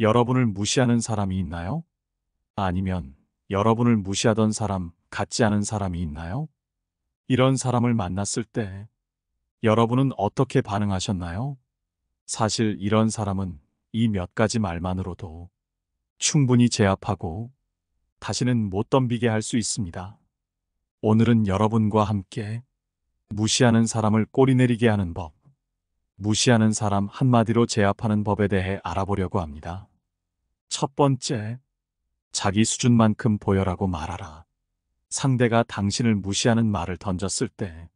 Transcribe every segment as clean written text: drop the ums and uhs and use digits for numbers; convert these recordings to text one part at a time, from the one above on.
여러분을 무시하는 사람이 있나요? 아니면 여러분을 무시하던 사람 같지 않은 사람이 있나요? 이런 사람을 만났을 때 여러분은 어떻게 반응하셨나요? 사실 이런 사람은 이 몇 가지 말만으로도 충분히 제압하고 다시는 못 덤비게 할 수 있습니다. 오늘은 여러분과 함께 무시하는 사람을 꼬리내리게 하는 법, 무시하는 사람 한마디로 제압하는 법에 대해 알아보려고 합니다. 첫 번째, 자기 수준만큼 보여라고 말하라. 상대가 당신을 무시하는 말을 던졌을 때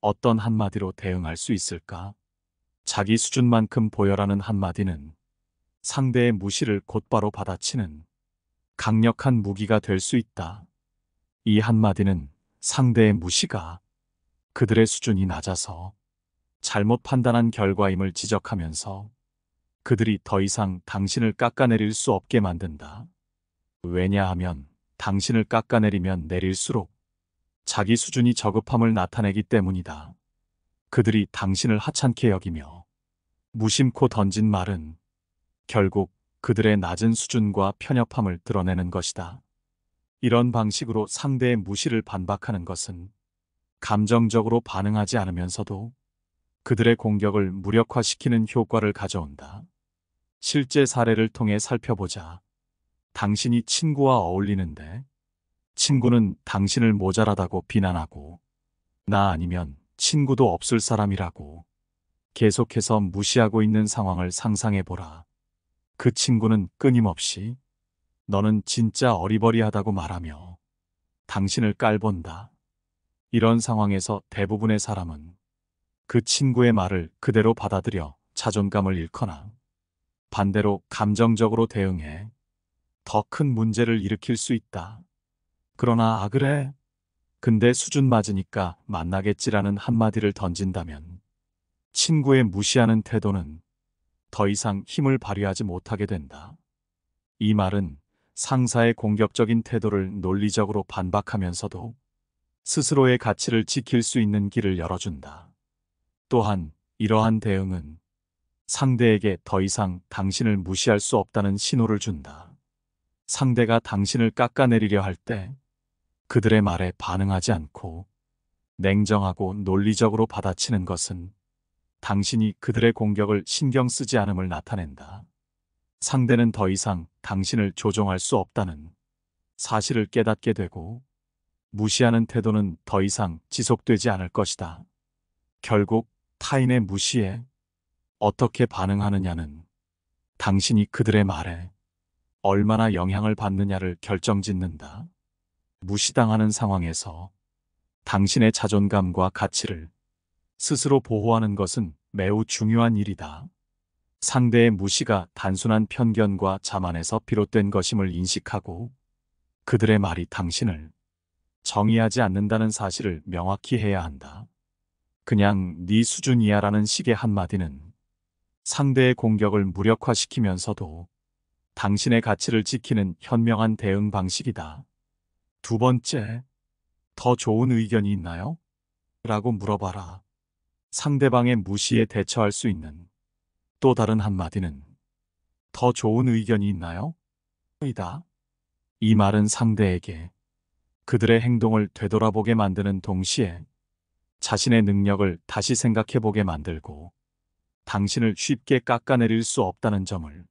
어떤 한마디로 대응할 수 있을까? 자기 수준만큼 보여라는 한마디는 상대의 무시를 곧바로 받아치는 강력한 무기가 될 수 있다. 이 한마디는 상대의 무시가 그들의 수준이 낮아서 잘못 판단한 결과임을 지적하면서 그들이 더 이상 당신을 깎아내릴 수 없게 만든다. 왜냐하면 당신을 깎아내리면 내릴수록 자기 수준이 저급함을 나타내기 때문이다. 그들이 당신을 하찮게 여기며 무심코 던진 말은 결국 그들의 낮은 수준과 편협함을 드러내는 것이다. 이런 방식으로 상대의 무시를 반박하는 것은 감정적으로 반응하지 않으면서도 그들의 공격을 무력화시키는 효과를 가져온다. 실제 사례를 통해 살펴보자. 당신이 친구와 어울리는데 친구는 당신을 모자라다고 비난하고 나 아니면 친구도 없을 사람이라고 계속해서 무시하고 있는 상황을 상상해보라. 그 친구는 끊임없이 너는 진짜 어리버리하다고 말하며 당신을 깔본다. 이런 상황에서 대부분의 사람은 그 친구의 말을 그대로 받아들여 자존감을 잃거나 반대로 감정적으로 대응해 더 큰 문제를 일으킬 수 있다. 그러나 그래? 근데 수준 맞으니까 만나겠지라는 한마디를 던진다면 친구의 무시하는 태도는 더 이상 힘을 발휘하지 못하게 된다. 이 말은 상사의 공격적인 태도를 논리적으로 반박하면서도 스스로의 가치를 지킬 수 있는 길을 열어준다. 또한 이러한 대응은 상대에게 더 이상 당신을 무시할 수 없다는 신호를 준다. 상대가 당신을 깎아내리려 할 때 그들의 말에 반응하지 않고 냉정하고 논리적으로 받아치는 것은 당신이 그들의 공격을 신경 쓰지 않음을 나타낸다. 상대는 더 이상 당신을 조종할 수 없다는 사실을 깨닫게 되고 무시하는 태도는 더 이상 지속되지 않을 것이다. 결국 타인의 무시에 어떻게 반응하느냐는 당신이 그들의 말에 얼마나 영향을 받느냐를 결정짓는다. 무시당하는 상황에서 당신의 자존감과 가치를 스스로 보호하는 것은 매우 중요한 일이다. 상대의 무시가 단순한 편견과 자만에서 비롯된 것임을 인식하고 그들의 말이 당신을 정의하지 않는다는 사실을 명확히 해야 한다. 그냥 네 수준이야라는 식의 한마디는 상대의 공격을 무력화시키면서도 당신의 가치를 지키는 현명한 대응 방식이다. 두 번째, 더 좋은 의견이 있나요? 라고 물어봐라. 상대방의 무시에 대처할 수 있는 또 다른 한마디는 더 좋은 의견이 있나요? 이다. 이 말은 상대에게 그들의 행동을 되돌아보게 만드는 동시에 자신의 능력을 다시 생각해보게 만들고 당신을 쉽게 깎아내릴 수 없다는 점을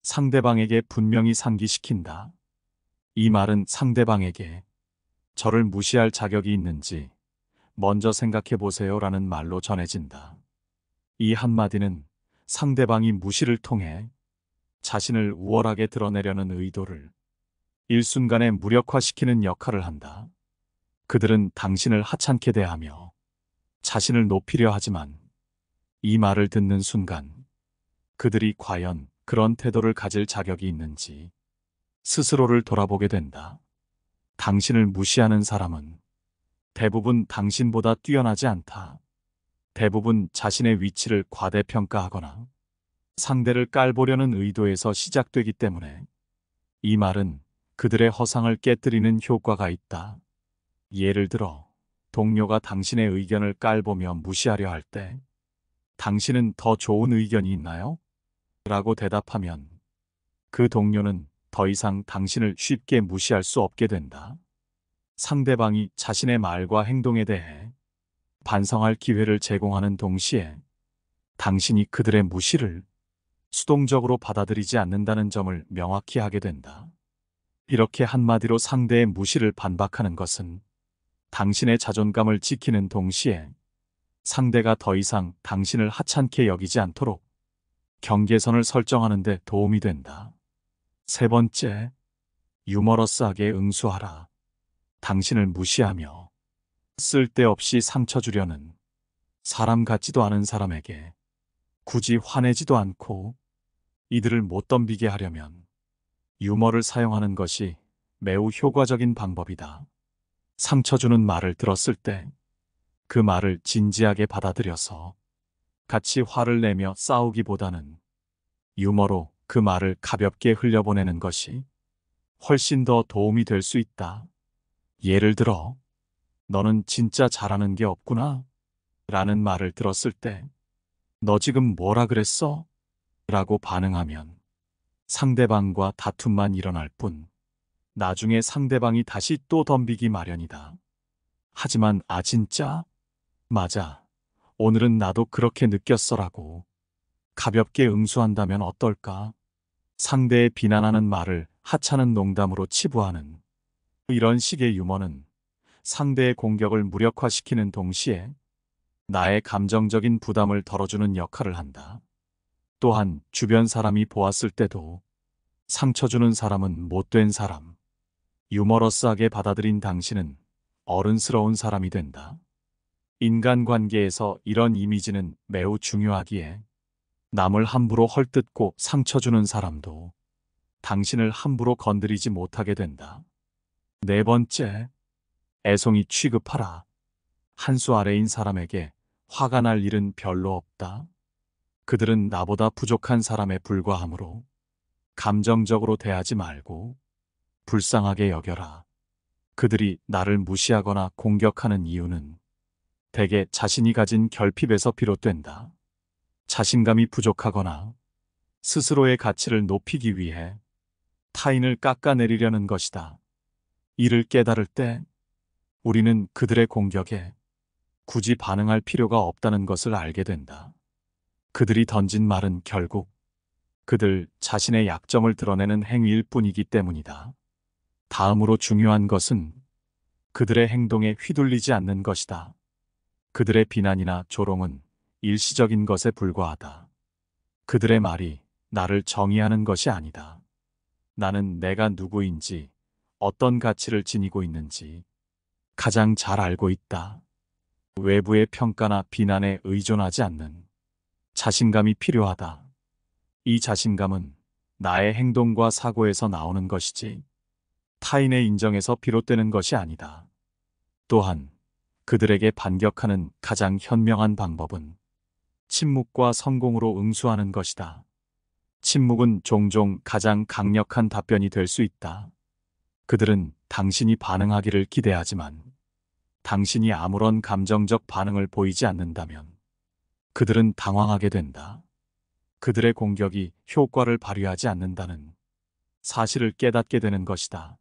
상대방에게 분명히 상기시킨다. 이 말은 상대방에게 저를 무시할 자격이 있는지 먼저 생각해 보세요라는 말로 전해진다. 이 한마디는 상대방이 무시를 통해 자신을 우월하게 드러내려는 의도를 일순간에 무력화시키는 역할을 한다. 그들은 당신을 하찮게 대하며 자신을 높이려 하지만 이 말을 듣는 순간 그들이 과연 그런 태도를 가질 자격이 있는지 스스로를 돌아보게 된다. 당신을 무시하는 사람은 대부분 당신보다 뛰어나지 않다. 대부분 자신의 위치를 과대평가하거나 상대를 깔보려는 의도에서 시작되기 때문에 이 말은 그들의 허상을 깨뜨리는 효과가 있다. 예를 들어 동료가 당신의 의견을 깔보며 무시하려 할 때 당신은 더 좋은 의견이 있나요? 라고 대답하면 그 동료는 더 이상 당신을 쉽게 무시할 수 없게 된다. 상대방이 자신의 말과 행동에 대해 반성할 기회를 제공하는 동시에 당신이 그들의 무시를 수동적으로 받아들이지 않는다는 점을 명확히 하게 된다. 이렇게 한마디로 상대의 무시를 반박하는 것은 당신의 자존감을 지키는 동시에 상대가 더 이상 당신을 하찮게 여기지 않도록 경계선을 설정하는 데 도움이 된다. 세 번째, 유머러스하게 응수하라. 당신을 무시하며 쓸데없이 상처 주려는 사람 같지도 않은 사람에게 굳이 화내지도 않고 이들을 못 덤비게 하려면 유머를 사용하는 것이 매우 효과적인 방법이다. 상처 주는 말을 들었을 때 그 말을 진지하게 받아들여서 같이 화를 내며 싸우기보다는 유머로 그 말을 가볍게 흘려보내는 것이 훨씬 더 도움이 될 수 있다. 예를 들어, 너는 진짜 잘하는 게 없구나 라는 말을 들었을 때 너 지금 뭐라 그랬어? 라고 반응하면 상대방과 다툼만 일어날 뿐 나중에 상대방이 다시 또 덤비기 마련이다. 하지만 진짜? 맞아. 오늘은 나도 그렇게 느꼈어라고 가볍게 응수한다면 어떨까? 상대의 비난하는 말을 하찮은 농담으로 치부하는 이런 식의 유머는 상대의 공격을 무력화시키는 동시에 나의 감정적인 부담을 덜어주는 역할을 한다. 또한 주변 사람이 보았을 때도 상처 주는 사람은 못된 사람, 유머러스하게 받아들인 당신은 어른스러운 사람이 된다. 인간관계에서 이런 이미지는 매우 중요하기에 남을 함부로 헐뜯고 상처 주는 사람도 당신을 함부로 건드리지 못하게 된다. 네 번째, 애송이 취급하라. 한 수 아래인 사람에게 화가 날 일은 별로 없다. 그들은 나보다 부족한 사람에 불과하므로 감정적으로 대하지 말고 불쌍하게 여겨라. 그들이 나를 무시하거나 공격하는 이유는 대개 자신이 가진 결핍에서 비롯된다. 자신감이 부족하거나 스스로의 가치를 높이기 위해 타인을 깎아내리려는 것이다. 이를 깨달을 때 우리는 그들의 공격에 굳이 반응할 필요가 없다는 것을 알게 된다. 그들이 던진 말은 결국 그들 자신의 약점을 드러내는 행위일 뿐이기 때문이다. 다음으로 중요한 것은 그들의 행동에 휘둘리지 않는 것이다. 그들의 비난이나 조롱은 일시적인 것에 불과하다. 그들의 말이 나를 정의하는 것이 아니다. 나는 내가 누구인지, 어떤 가치를 지니고 있는지 가장 잘 알고 있다. 외부의 평가나 비난에 의존하지 않는 자신감이 필요하다. 이 자신감은 나의 행동과 사고에서 나오는 것이지 타인의 인정에서 비롯되는 것이 아니다. 또한 그들에게 반격하는 가장 현명한 방법은 침묵과 성공으로 응수하는 것이다. 침묵은 종종 가장 강력한 답변이 될 수 있다. 그들은 당신이 반응하기를 기대하지만 당신이 아무런 감정적 반응을 보이지 않는다면 그들은 당황하게 된다. 그들의 공격이 효과를 발휘하지 않는다는 사실을 깨닫게 되는 것이다.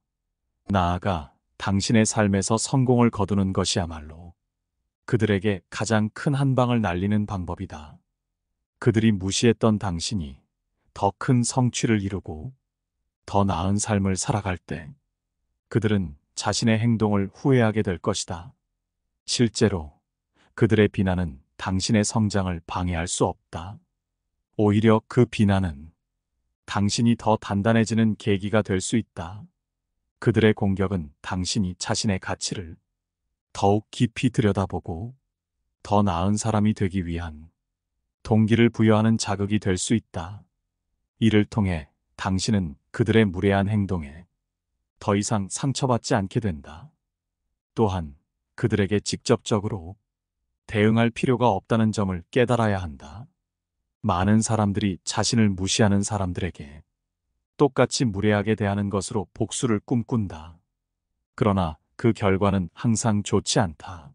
나아가 당신의 삶에서 성공을 거두는 것이야말로 그들에게 가장 큰 한방을 날리는 방법이다. 그들이 무시했던 당신이 더 큰 성취를 이루고 더 나은 삶을 살아갈 때 그들은 자신의 행동을 후회하게 될 것이다. 실제로 그들의 비난은 당신의 성장을 방해할 수 없다. 오히려 그 비난은 당신이 더 단단해지는 계기가 될 수 있다. 그들의 공격은 당신이 자신의 가치를 더욱 깊이 들여다보고 더 나은 사람이 되기 위한 동기를 부여하는 자극이 될 수 있다. 이를 통해 당신은 그들의 무례한 행동에 더 이상 상처받지 않게 된다. 또한 그들에게 직접적으로 대응할 필요가 없다는 점을 깨달아야 한다. 많은 사람들이 자신을 무시하는 사람들에게 똑같이 무례하게 대하는 것으로 복수를 꿈꾼다. 그러나 그 결과는 항상 좋지 않다.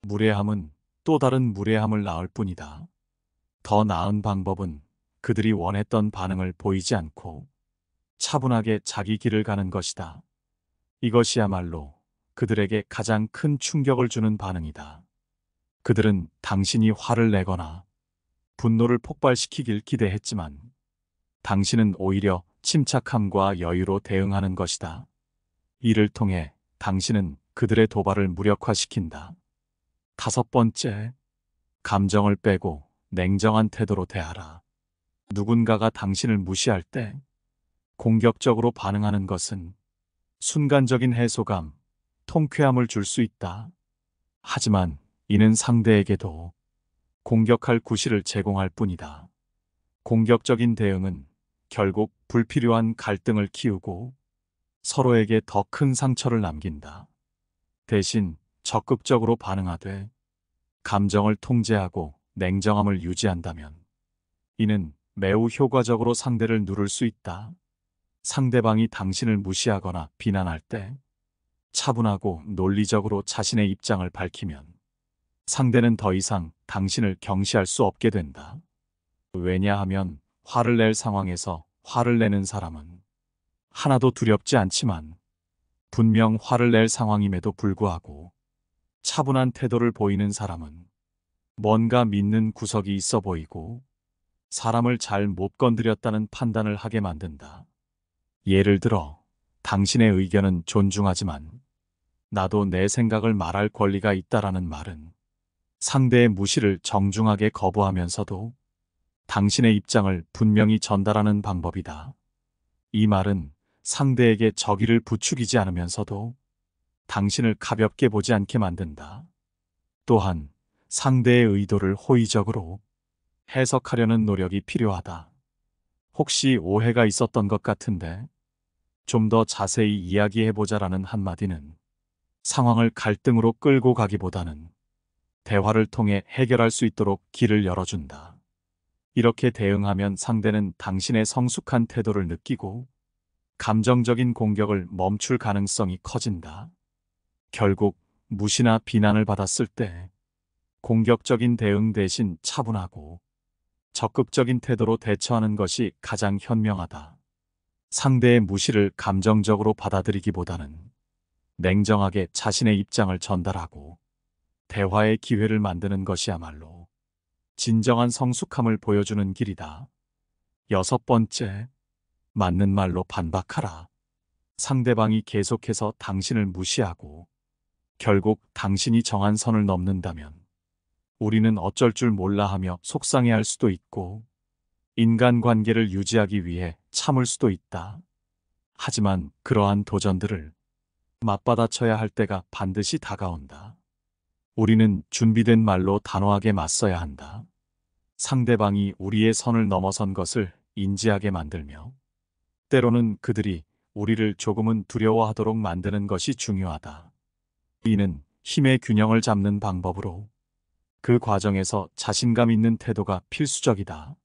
무례함은 또 다른 무례함을 낳을 뿐이다. 더 나은 방법은 그들이 원했던 반응을 보이지 않고 차분하게 자기 길을 가는 것이다. 이것이야말로 그들에게 가장 큰 충격을 주는 반응이다. 그들은 당신이 화를 내거나 분노를 폭발시키길 기대했지만 당신은 오히려 침착함과 여유로 대응하는 것이다. 이를 통해 당신은 그들의 도발을 무력화시킨다. 다섯 번째, 감정을 빼고 냉정한 태도로 대하라. 누군가가 당신을 무시할 때 공격적으로 반응하는 것은 순간적인 해소감, 통쾌함을 줄 수 있다. 하지만 이는 상대에게도 공격할 구실을 제공할 뿐이다. 공격적인 대응은 결국 불필요한 갈등을 키우고 서로에게 더 큰 상처를 남긴다. 대신 적극적으로 반응하되 감정을 통제하고 냉정함을 유지한다면 이는 매우 효과적으로 상대를 누를 수 있다. 상대방이 당신을 무시하거나 비난할 때 차분하고 논리적으로 자신의 입장을 밝히면 상대는 더 이상 당신을 경시할 수 없게 된다. 왜냐하면 화를 낼 상황에서 화를 내는 사람은 하나도 두렵지 않지만 분명 화를 낼 상황임에도 불구하고 차분한 태도를 보이는 사람은 뭔가 믿는 구석이 있어 보이고 사람을 잘 못 건드렸다는 판단을 하게 만든다. 예를 들어, 당신의 의견은 존중하지만 나도 내 생각을 말할 권리가 있다라는 말은 상대의 무시를 정중하게 거부하면서도 당신의 입장을 분명히 전달하는 방법이다. 이 말은 상대에게 적의를 부추기지 않으면서도 당신을 가볍게 보지 않게 만든다. 또한 상대의 의도를 호의적으로 해석하려는 노력이 필요하다. 혹시 오해가 있었던 것 같은데 좀 더 자세히 이야기해보자라는 한마디는 상황을 갈등으로 끌고 가기보다는 대화를 통해 해결할 수 있도록 길을 열어준다. 이렇게 대응하면 상대는 당신의 성숙한 태도를 느끼고 감정적인 공격을 멈출 가능성이 커진다. 결국 무시나 비난을 받았을 때 공격적인 대응 대신 차분하고 적극적인 태도로 대처하는 것이 가장 현명하다. 상대의 무시를 감정적으로 받아들이기보다는 냉정하게 자신의 입장을 전달하고 대화의 기회를 만드는 것이야말로 진정한 성숙함을 보여주는 길이다. 여섯 번째, 맞는 말로 반박하라. 상대방이 계속해서 당신을 무시하고 결국 당신이 정한 선을 넘는다면 우리는 어쩔 줄 몰라 하며 속상해할 수도 있고 인간관계를 유지하기 위해 참을 수도 있다. 하지만 그러한 도전들을 맞받아쳐야 할 때가 반드시 다가온다. 우리는 준비된 말로 단호하게 맞서야 한다. 상대방이 우리의 선을 넘어선 것을 인지하게 만들며 때로는 그들이 우리를 조금은 두려워하도록 만드는 것이 중요하다. 이는 힘의 균형을 잡는 방법으로 그 과정에서 자신감 있는 태도가 필수적이다.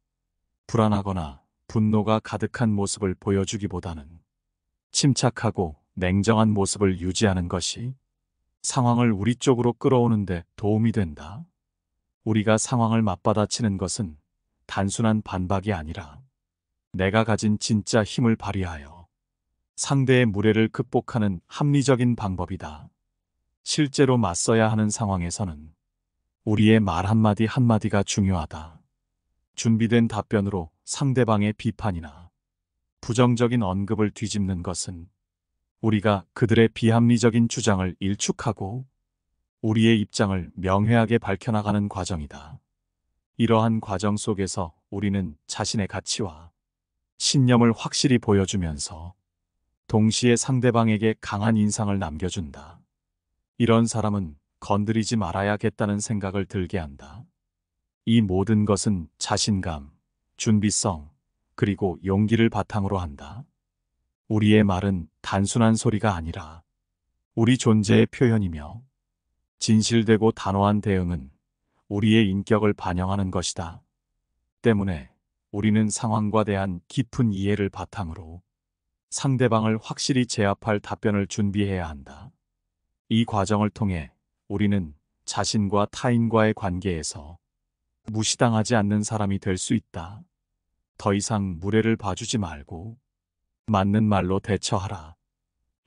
불안하거나 분노가 가득한 모습을 보여주기보다는 침착하고 냉정한 모습을 유지하는 것이 상황을 우리 쪽으로 끌어오는데 도움이 된다. 우리가 상황을 맞받아치는 것은 단순한 반박이 아니라 내가 가진 진짜 힘을 발휘하여 상대의 무례를 극복하는 합리적인 방법이다. 실제로 맞서야 하는 상황에서는 우리의 말 한마디 한마디가 중요하다. 준비된 답변으로 상대방의 비판이나 부정적인 언급을 뒤집는 것은 우리가 그들의 비합리적인 주장을 일축하고 우리의 입장을 명쾌하게 밝혀나가는 과정이다. 이러한 과정 속에서 우리는 자신의 가치와 신념을 확실히 보여주면서 동시에 상대방에게 강한 인상을 남겨준다. 이런 사람은 건드리지 말아야겠다는 생각을 들게 한다. 이 모든 것은 자신감, 준비성, 그리고 용기를 바탕으로 한다. 우리의 말은 단순한 소리가 아니라 우리 존재의 표현이며 진실되고 단호한 대응은 우리의 인격을 반영하는 것이다. 때문에 우리는 상황과 대한 깊은 이해를 바탕으로 상대방을 확실히 제압할 답변을 준비해야 한다. 이 과정을 통해 우리는 자신과 타인과의 관계에서 무시당하지 않는 사람이 될 수 있다. 더 이상 무례를 봐주지 말고 맞는 말로 대처하라.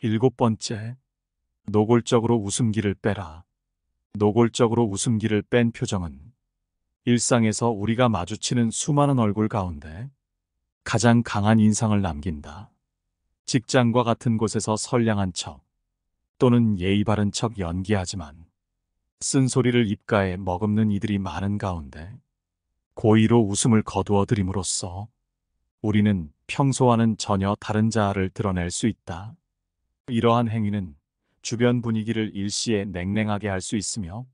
7번째, 노골적으로 웃음기를 빼라. 노골적으로 웃음기를 뺀 표정은 일상에서 우리가 마주치는 수많은 얼굴 가운데 가장 강한 인상을 남긴다. 직장과 같은 곳에서 선량한 척 또는 예의 바른 척 연기하지만 쓴소리를 입가에 머금는 이들이 많은 가운데 고의로 웃음을 거두어 들임으로써 우리는 평소와는 전혀 다른 자아를 드러낼 수 있다. 이러한 행위는 주변 분위기를 일시에 냉랭하게 할 수 있으며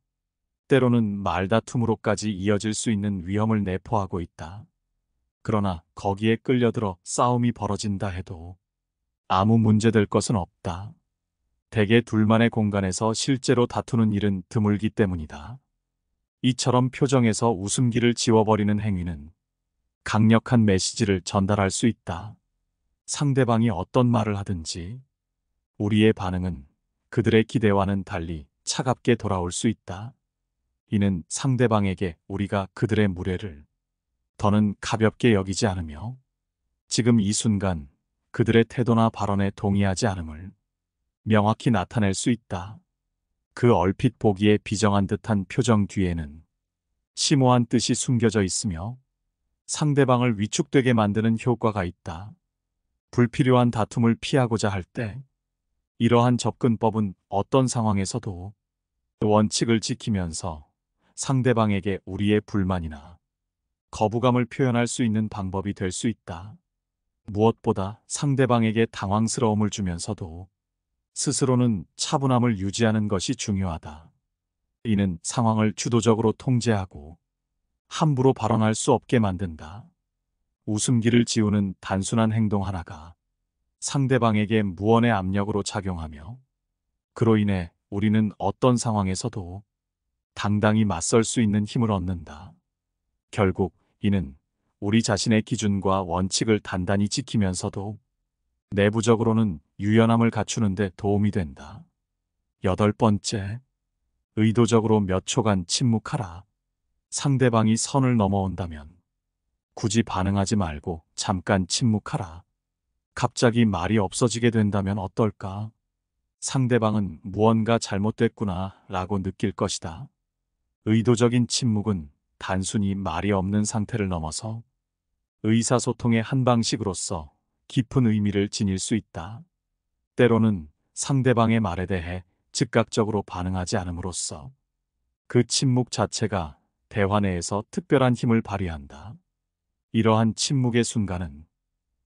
때로는 말다툼으로까지 이어질 수 있는 위험을 내포하고 있다. 그러나 거기에 끌려들어 싸움이 벌어진다 해도 아무 문제될 것은 없다. 대개 둘만의 공간에서 실제로 다투는 일은 드물기 때문이다. 이처럼 표정에서 웃음기를 지워버리는 행위는 강력한 메시지를 전달할 수 있다. 상대방이 어떤 말을 하든지 우리의 반응은 그들의 기대와는 달리 차갑게 돌아올 수 있다. 이는 상대방에게 우리가 그들의 무례를 더는 가볍게 여기지 않으며 지금 이 순간 그들의 태도나 발언에 동의하지 않음을 명확히 나타낼 수 있다. 그 얼핏 보기에 비정한 듯한 표정 뒤에는 심오한 뜻이 숨겨져 있으며 상대방을 위축되게 만드는 효과가 있다. 불필요한 다툼을 피하고자 할 때 이러한 접근법은 어떤 상황에서도 원칙을 지키면서 상대방에게 우리의 불만이나 거부감을 표현할 수 있는 방법이 될 수 있다. 무엇보다 상대방에게 당황스러움을 주면서도 스스로는 차분함을 유지하는 것이 중요하다. 이는 상황을 주도적으로 통제하고 함부로 발언할 수 없게 만든다. 웃음기를 지우는 단순한 행동 하나가 상대방에게 무언의 압력으로 작용하며 그로 인해 우리는 어떤 상황에서도 당당히 맞설 수 있는 힘을 얻는다. 결국 이는 우리 자신의 기준과 원칙을 단단히 지키면서도 내부적으로는 유연함을 갖추는 데 도움이 된다. 8번째, 의도적으로 몇 초간 침묵하라. 상대방이 선을 넘어온다면 굳이 반응하지 말고 잠깐 침묵하라. 갑자기 말이 없어지게 된다면 어떨까? 상대방은 무언가 잘못됐구나 라고 느낄 것이다. 의도적인 침묵은 단순히 말이 없는 상태를 넘어서 의사소통의 한 방식으로서 깊은 의미를 지닐 수 있다. 때로는 상대방의 말에 대해 즉각적으로 반응하지 않음으로써 그 침묵 자체가 대화 내에서 특별한 힘을 발휘한다. 이러한 침묵의 순간은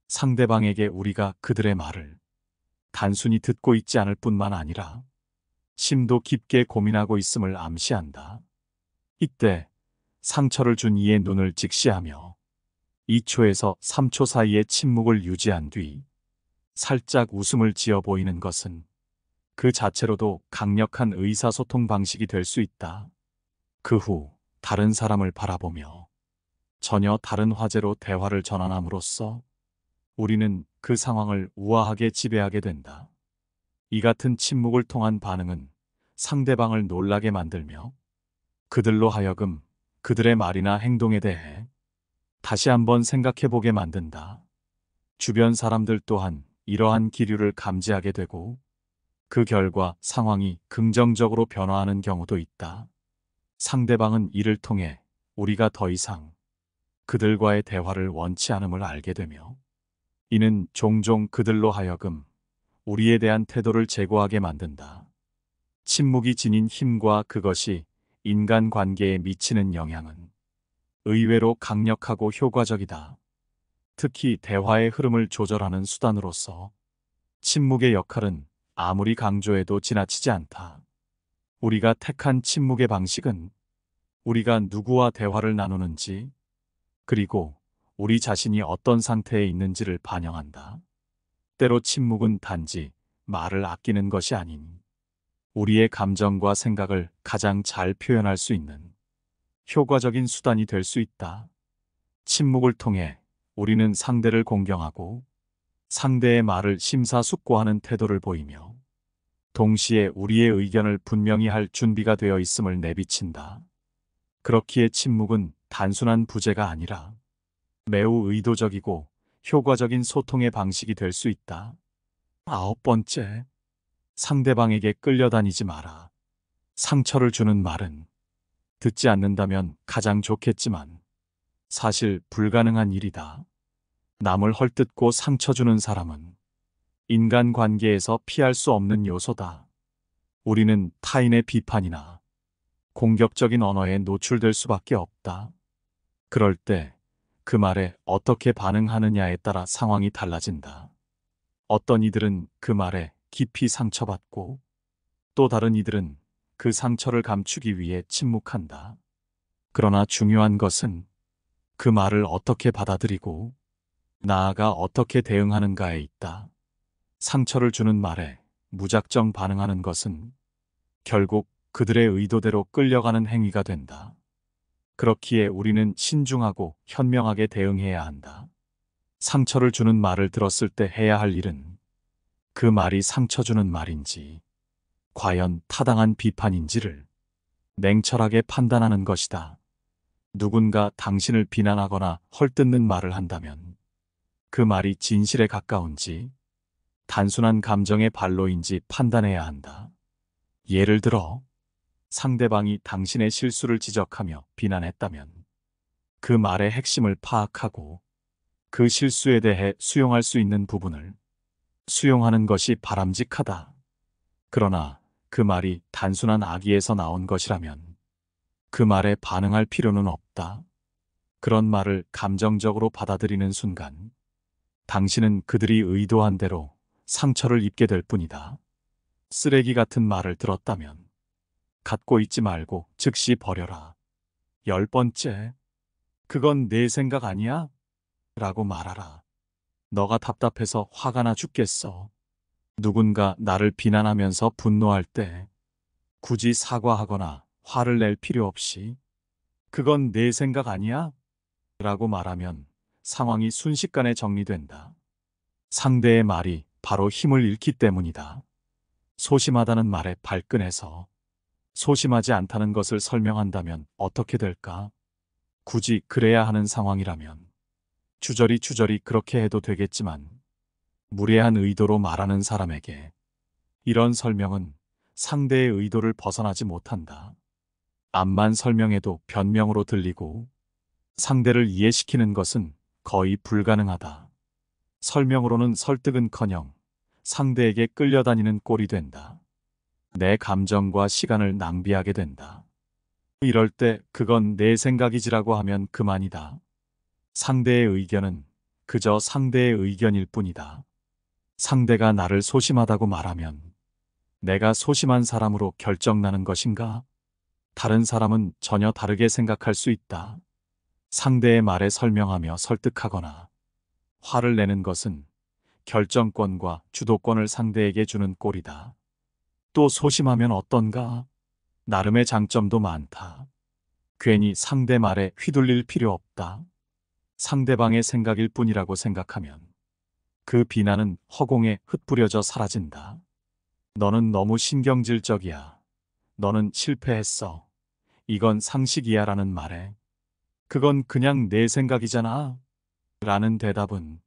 상대방에게 우리가 그들의 말을 단순히 듣고 있지 않을 뿐만 아니라 심도 깊게 고민하고 있음을 암시한다. 이때 상처를 준 이의 눈을 직시하며 2초에서 3초 사이의 침묵을 유지한 뒤 살짝 웃음을 지어 보이는 것은 그 자체로도 강력한 의사소통 방식이 될 수 있다. 그 후 다른 사람을 바라보며 전혀 다른 화제로 대화를 전환함으로써 우리는 그 상황을 우아하게 지배하게 된다. 이 같은 침묵을 통한 반응은 상대방을 놀라게 만들며 그들로 하여금 그들의 말이나 행동에 대해 다시 한번 생각해 보게 만든다. 주변 사람들 또한 이러한 기류를 감지하게 되고 그 결과 상황이 긍정적으로 변화하는 경우도 있다. 상대방은 이를 통해 우리가 더 이상 그들과의 대화를 원치 않음을 알게 되며 이는 종종 그들로 하여금 우리에 대한 태도를 제고하게 만든다. 침묵이 지닌 힘과 그것이 인간관계에 미치는 영향은 의외로 강력하고 효과적이다. 특히 대화의 흐름을 조절하는 수단으로서 침묵의 역할은 아무리 강조해도 지나치지 않다. 우리가 택한 침묵의 방식은 우리가 누구와 대화를 나누는지 그리고 우리 자신이 어떤 상태에 있는지를 반영한다. 때로 침묵은 단지 말을 아끼는 것이 아닌 우리의 감정과 생각을 가장 잘 표현할 수 있는 효과적인 수단이 될 수 있다. 침묵을 통해 우리는 상대를 공경하고 상대의 말을 심사숙고하는 태도를 보이며 동시에 우리의 의견을 분명히 할 준비가 되어 있음을 내비친다. 그렇기에 침묵은 단순한 부재가 아니라 매우 의도적이고 효과적인 소통의 방식이 될 수 있다. 9번째, 상대방에게 끌려다니지 마라. 상처를 주는 말은 듣지 않는다면 가장 좋겠지만 사실 불가능한 일이다. 남을 헐뜯고 상처 주는 사람은 인간관계에서 피할 수 없는 요소다. 우리는 타인의 비판이나 공격적인 언어에 노출될 수밖에 없다. 그럴 때 그 말에 어떻게 반응하느냐에 따라 상황이 달라진다. 어떤 이들은 그 말에 깊이 상처받고 또 다른 이들은 그 상처를 감추기 위해 침묵한다. 그러나 중요한 것은 그 말을 어떻게 받아들이고 나아가 어떻게 대응하는가에 있다. 상처를 주는 말에 무작정 반응하는 것은 결국 그들의 의도대로 끌려가는 행위가 된다. 그렇기에 우리는 신중하고 현명하게 대응해야 한다. 상처를 주는 말을 들었을 때 해야 할 일은 그 말이 상처 주는 말인지, 과연 타당한 비판인지를 냉철하게 판단하는 것이다. 누군가 당신을 비난하거나 헐뜯는 말을 한다면 그 말이 진실에 가까운지, 단순한 감정의 발로인지 판단해야 한다. 예를 들어, 상대방이 당신의 실수를 지적하며 비난했다면 그 말의 핵심을 파악하고 그 실수에 대해 수용할 수 있는 부분을 수용하는 것이 바람직하다. 그러나 그 말이 단순한 악의에서 나온 것이라면 그 말에 반응할 필요는 없다. 그런 말을 감정적으로 받아들이는 순간 당신은 그들이 의도한 대로 상처를 입게 될 뿐이다. 쓰레기 같은 말을 들었다면 갖고 있지 말고 즉시 버려라. 10번째, 그건 내 생각 아니야? 라고 말하라. 너가 답답해서 화가 나 죽겠어. 누군가 나를 비난하면서 분노할 때 굳이 사과하거나 화를 낼 필요 없이 그건 내 생각 아니야? 라고 말하면 상황이 순식간에 정리된다. 상대의 말이 바로 힘을 잃기 때문이다. 소심하다는 말에 발끈해서 소심하지 않다는 것을 설명한다면 어떻게 될까? 굳이 그래야 하는 상황이라면 주저리 그렇게 해도 되겠지만 무례한 의도로 말하는 사람에게 이런 설명은 상대의 의도를 벗어나지 못한다. 암만 설명해도 변명으로 들리고 상대를 이해시키는 것은 거의 불가능하다. 설명으로는 설득은커녕 상대에게 끌려다니는 꼴이 된다. 내 감정과 시간을 낭비하게 된다. 이럴 때 그건 내 생각이지라고 하면 그만이다. 상대의 의견은 그저 상대의 의견일 뿐이다. 상대가 나를 소심하다고 말하면 내가 소심한 사람으로 결정나는 것인가? 다른 사람은 전혀 다르게 생각할 수 있다. 상대의 말에 설명하며 설득하거나 화를 내는 것은 결정권과 주도권을 상대에게 주는 꼴이다. 또 소심하면 어떤가? 나름의 장점도 많다. 괜히 상대 말에 휘둘릴 필요 없다. 상대방의 생각일 뿐이라고 생각하면 그 비난은 허공에 흩뿌려져 사라진다. 너는 너무 신경질적이야. 너는 실패했어. 이건 상식이야 라는 말에 그건 그냥 내 생각이잖아 라는 대답은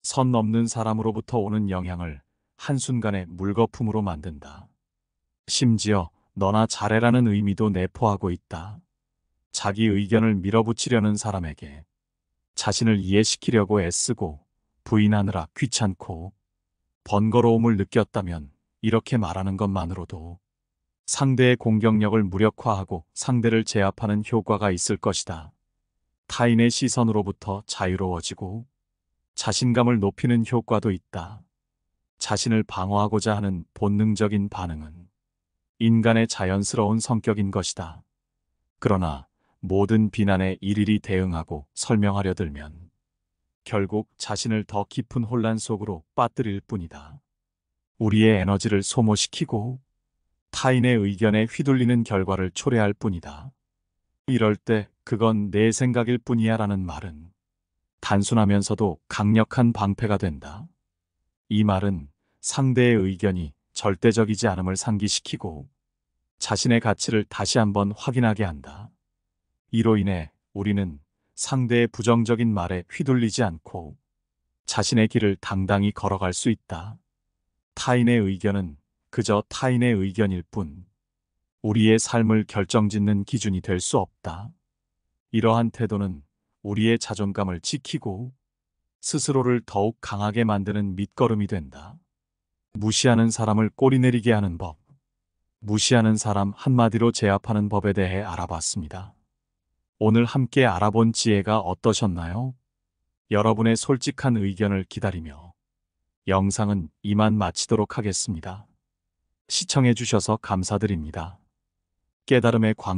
선 넘는 사람으로부터 오는 영향을 한순간에 물거품으로 만든다. 심지어 너나 잘해라는 의미도 내포하고 있다. 자기 의견을 밀어붙이려는 사람에게 자신을 이해시키려고 애쓰고 부인하느라 귀찮고 번거로움을 느꼈다면 이렇게 말하는 것만으로도 상대의 공격력을 무력화하고 상대를 제압하는 효과가 있을 것이다. 타인의 시선으로부터 자유로워지고 자신감을 높이는 효과도 있다. 자신을 방어하고자 하는 본능적인 반응은 인간의 자연스러운 성격인 것이다. 그러나 모든 비난에 일일이 대응하고 설명하려 들면 결국 자신을 더 깊은 혼란 속으로 빠뜨릴 뿐이다. 우리의 에너지를 소모시키고 타인의 의견에 휘둘리는 결과를 초래할 뿐이다. 이럴 때 그건 내 생각일 뿐이야 라는 말은 단순하면서도 강력한 방패가 된다. 이 말은 상대의 의견이 절대적이지 않음을 상기시키고 자신의 가치를 다시 한번 확인하게 한다. 이로 인해 우리는 상대의 부정적인 말에 휘둘리지 않고 자신의 길을 당당히 걸어갈 수 있다. 타인의 의견은 그저 타인의 의견일 뿐, 우리의 삶을 결정짓는 기준이 될 수 없다. 이러한 태도는 우리의 자존감을 지키고 스스로를 더욱 강하게 만드는 밑거름이 된다. 무시하는 사람을 꼬리내리게 하는 법. 무시하는 사람 한마디로 제압하는 법에 대해 알아봤습니다. 오늘 함께 알아본 지혜가 어떠셨나요? 여러분의 솔직한 의견을 기다리며 영상은 이만 마치도록 하겠습니다. 시청해 주셔서 감사드립니다. 깨달음의 광